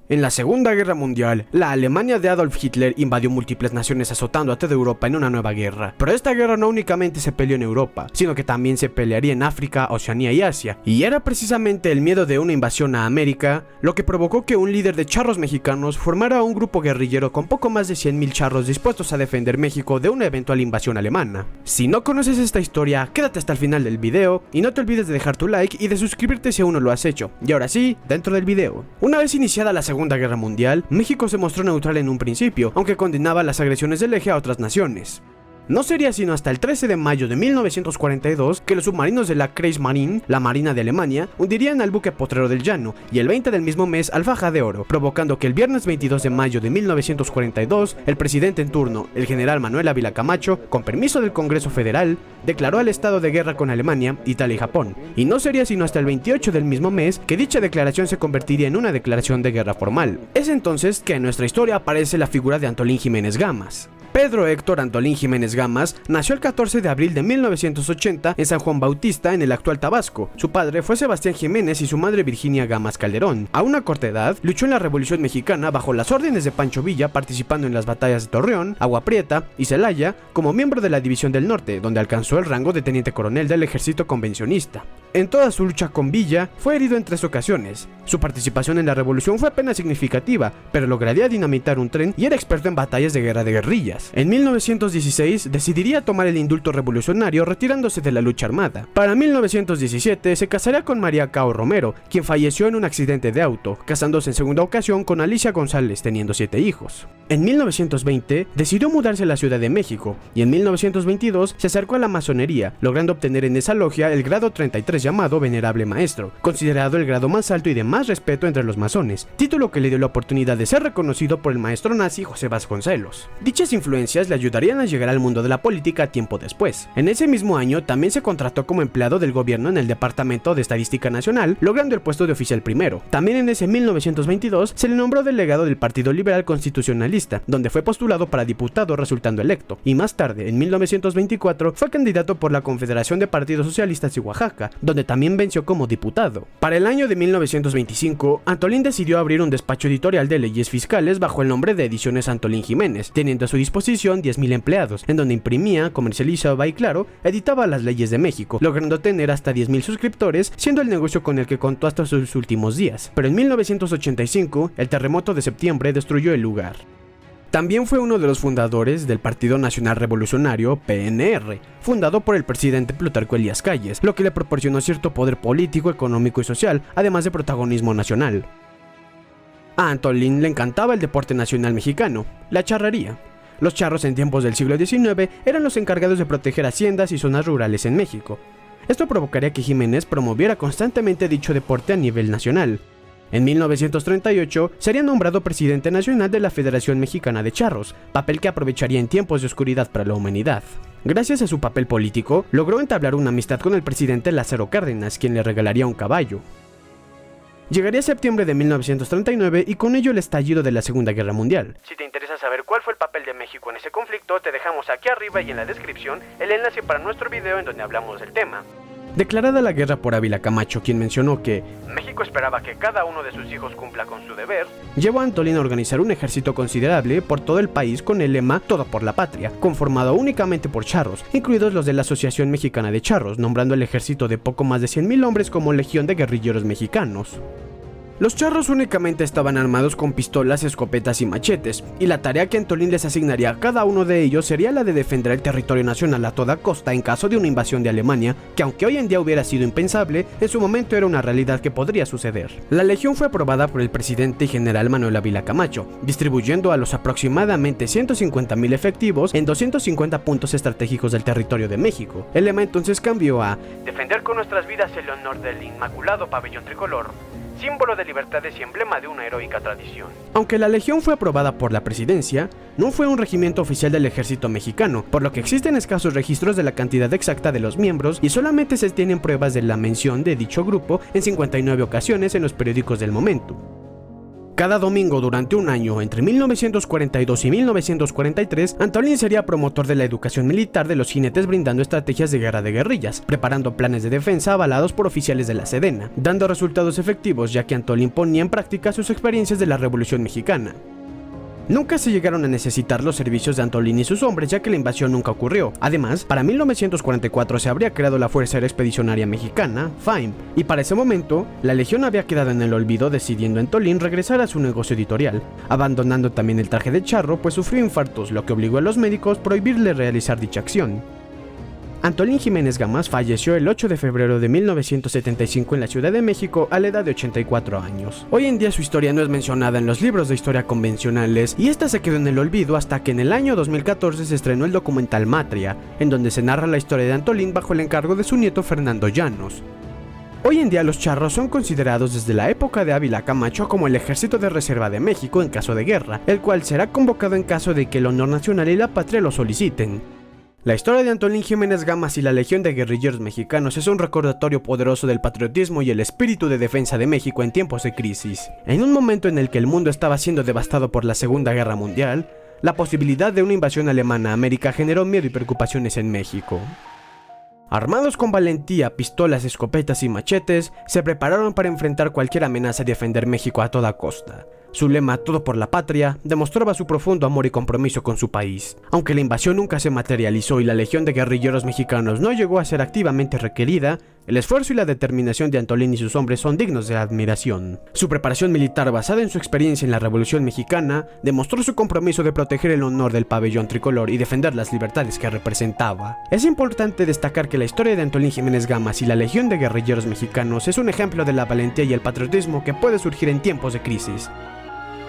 En la Segunda Guerra Mundial, la Alemania de Adolf Hitler invadió múltiples naciones azotando a toda Europa en una nueva guerra. Pero esta guerra no únicamente se peleó en Europa, sino que también se pelearía en África, Oceanía y Asia. Y era precisamente el miedo de una invasión a América lo que provocó que un líder de charros mexicanos formara un grupo guerrillero con poco más de 100.000 charros dispuestos a defender México de una eventual invasión alemana. Si no conoces esta historia, quédate hasta el final del video y no te olvides de dejar tu like y de suscribirte si aún no lo has hecho. Y ahora sí, dentro del video. Una vez iniciada la Segunda Guerra Mundial, México se mostró neutral en un principio, aunque condenaba las agresiones del eje a otras naciones. No sería sino hasta el 13 de mayo de 1942 que los submarinos de la Kriegsmarine, la Marina de Alemania, hundirían al buque Potrero del Llano, y el 20 del mismo mes al Faja de Oro, provocando que el viernes 22 de mayo de 1942, el presidente en turno, el general Manuel Ávila Camacho, con permiso del Congreso Federal, declaró el estado de guerra con Alemania, Italia y Japón, y no sería sino hasta el 28 del mismo mes que dicha declaración se convertiría en una declaración de guerra formal. Es entonces que en nuestra historia aparece la figura de Antolín Jiménez Gamas. Pedro Héctor Antolín Jiménez Gamas nació el 14 de abril de 1980 en San Juan Bautista, en el actual Tabasco. Su padre fue Sebastián Jiménez y su madre Virginia Gamas Calderón. A una corta edad, luchó en la Revolución Mexicana bajo las órdenes de Pancho Villa, participando en las batallas de Torreón, Agua Prieta y Celaya, como miembro de la División del Norte, donde alcanzó el rango de teniente coronel del ejército convencionista. En toda su lucha con Villa, fue herido en 3 ocasiones. Su participación en la revolución fue apenas significativa, pero lograría dinamitar un tren y era experto en batallas de guerra de guerrillas. En 1916 decidiría tomar el indulto revolucionario retirándose de la lucha armada. Para 1917 se casaría con María Cao Romero, quien falleció en un accidente de auto, casándose en segunda ocasión con Alicia González, teniendo 7 hijos. En 1920 decidió mudarse a la Ciudad de México, y en 1922 se acercó a la masonería, logrando obtener en esa logia el grado 33 llamado Venerable Maestro, considerado el grado más alto y de más respeto entre los masones, título que le dio la oportunidad de ser reconocido por el maestro nazi José Vasconcelos. Dichas influencias le ayudarían a llegar al mundo de la política tiempo después. En ese mismo año también se contrató como empleado del gobierno en el Departamento de Estadística Nacional, logrando el puesto de oficial primero. También en ese 1922 se le nombró delegado del Partido Liberal Constitucionalista, donde fue postulado para diputado resultando electo, y más tarde, en 1924, fue candidato por la Confederación de Partidos Socialistas de Oaxaca, donde también venció como diputado. Para el año de 1925, Antolín decidió abrir un despacho editorial de leyes fiscales bajo el nombre de Ediciones Antolín Jiménez, teniendo a su disposición 10.000 empleados, en donde imprimía, comercializaba y claro, editaba las leyes de México, logrando tener hasta 10.000 suscriptores, siendo el negocio con el que contó hasta sus últimos días. Pero en 1985, el terremoto de septiembre destruyó el lugar. También fue uno de los fundadores del Partido Nacional Revolucionario, PNR, fundado por el presidente Plutarco Elías Calles, lo que le proporcionó cierto poder político, económico y social, además de protagonismo nacional. A Antolín le encantaba el deporte nacional mexicano, la charrería. Los charros en tiempos del siglo XIX eran los encargados de proteger haciendas y zonas rurales en México. Esto provocaría que Jiménez promoviera constantemente dicho deporte a nivel nacional. En 1938 sería nombrado presidente nacional de la Federación Mexicana de Charros, papel que aprovecharía en tiempos de oscuridad para la humanidad. Gracias a su papel político, logró entablar una amistad con el presidente Lázaro Cárdenas, quien le regalaría un caballo. Llegaría septiembre de 1939 y con ello el estallido de la Segunda Guerra Mundial. Si te interesa saber cuál fue el papel de México en ese conflicto, te dejamos aquí arriba y en la descripción el enlace para nuestro video en donde hablamos del tema. Declarada la guerra por Ávila Camacho, quien mencionó que México esperaba que cada uno de sus hijos cumpla con su deber, llevó a Antolín a organizar un ejército considerable por todo el país con el lema Todo por la Patria, conformado únicamente por charros, incluidos los de la Asociación Mexicana de Charros, nombrando el ejército de poco más de 100.000 hombres como Legión de Guerrilleros Mexicanos. Los charros únicamente estaban armados con pistolas, escopetas y machetes, y la tarea que Antolín les asignaría a cada uno de ellos sería la de defender el territorio nacional a toda costa en caso de una invasión de Alemania, que aunque hoy en día hubiera sido impensable, en su momento era una realidad que podría suceder. La legión fue aprobada por el presidente y general Manuel Ávila Camacho, distribuyendo a los aproximadamente 150.000 efectivos en 250 puntos estratégicos del territorio de México. El lema entonces cambió a defender con nuestras vidas el honor del inmaculado pabellón tricolor, símbolo de libertades y emblema de una heroica tradición. Aunque la legión fue aprobada por la presidencia, no fue un regimiento oficial del ejército mexicano, por lo que existen escasos registros de la cantidad exacta de los miembros y solamente se tienen pruebas de la mención de dicho grupo en 59 ocasiones en los periódicos del momento. Cada domingo durante un año, entre 1942 y 1943, Antolín sería promotor de la educación militar de los jinetes, brindando estrategias de guerra de guerrillas, preparando planes de defensa avalados por oficiales de la Sedena, dando resultados efectivos ya que Antolín ponía en práctica sus experiencias de la Revolución Mexicana. Nunca se llegaron a necesitar los servicios de Antolín y sus hombres, ya que la invasión nunca ocurrió. Además, para 1944 se habría creado la Fuerza Aérea Expedicionaria Mexicana, FAIM, y para ese momento, la Legión había quedado en el olvido, decidiendo Antolín regresar a su negocio editorial, abandonando también el traje de charro, pues sufrió infartos, lo que obligó a los médicos a prohibirle realizar dicha acción. Antolín Jiménez Gamas falleció el 8 de febrero de 1975 en la Ciudad de México a la edad de 84 años. Hoy en día su historia no es mencionada en los libros de historia convencionales y esta se quedó en el olvido hasta que en el año 2014 se estrenó el documental Matria, en donde se narra la historia de Antolín bajo el encargo de su nieto Fernando Llanos. Hoy en día los charros son considerados desde la época de Ávila Camacho como el Ejército de Reserva de México en caso de guerra, el cual será convocado en caso de que el honor nacional y la patria lo soliciten. La historia de Antolín Jiménez Gamas y la Legión de Guerrilleros Mexicanos es un recordatorio poderoso del patriotismo y el espíritu de defensa de México en tiempos de crisis. En un momento en el que el mundo estaba siendo devastado por la Segunda Guerra Mundial, la posibilidad de una invasión alemana a América generó miedo y preocupaciones en México. Armados con valentía, pistolas, escopetas y machetes, se prepararon para enfrentar cualquier amenaza y defender México a toda costa. Su lema "Todo por la patria" demostraba su profundo amor y compromiso con su país. Aunque la invasión nunca se materializó y la Legión de Guerrilleros Mexicanos no llegó a ser activamente requerida, el esfuerzo y la determinación de Antolín y sus hombres son dignos de admiración. Su preparación militar, basada en su experiencia en la Revolución Mexicana, demostró su compromiso de proteger el honor del pabellón tricolor y defender las libertades que representaba. Es importante destacar que la historia de Antolín Jiménez Gamas y la Legión de Guerrilleros Mexicanos es un ejemplo de la valentía y el patriotismo que puede surgir en tiempos de crisis.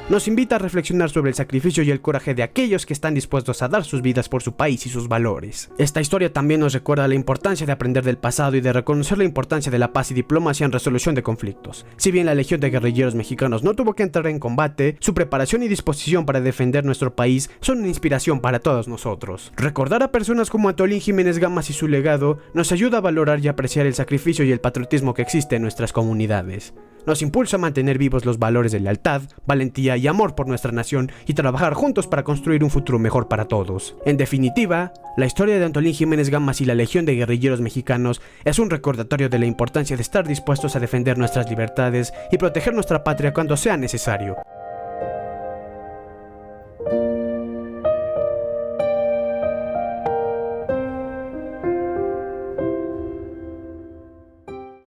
Nos invita a reflexionar sobre el sacrificio y el coraje de aquellos que están dispuestos a dar sus vidas por su país y sus valores. Esta historia también nos recuerda la importancia de aprender del pasado y de reconocer la importancia de la paz y diplomacia en resolución de conflictos. Si bien la Legión de Guerrilleros Mexicanos no tuvo que entrar en combate, su preparación y disposición para defender nuestro país son una inspiración para todos nosotros. Recordar a personas como Antolín Jiménez Gamas y su legado nos ayuda a valorar y apreciar el sacrificio y el patriotismo que existe en nuestras comunidades. Nos impulsa a mantener vivos los valores de lealtad, valentía y amor por nuestra nación y trabajar juntos para construir un futuro mejor para todos. En definitiva, la historia de Antolín Jiménez Gamas y la Legión de Guerrilleros Mexicanos es un recordatorio de la importancia de estar dispuestos a defender nuestras libertades y proteger nuestra patria cuando sea necesario.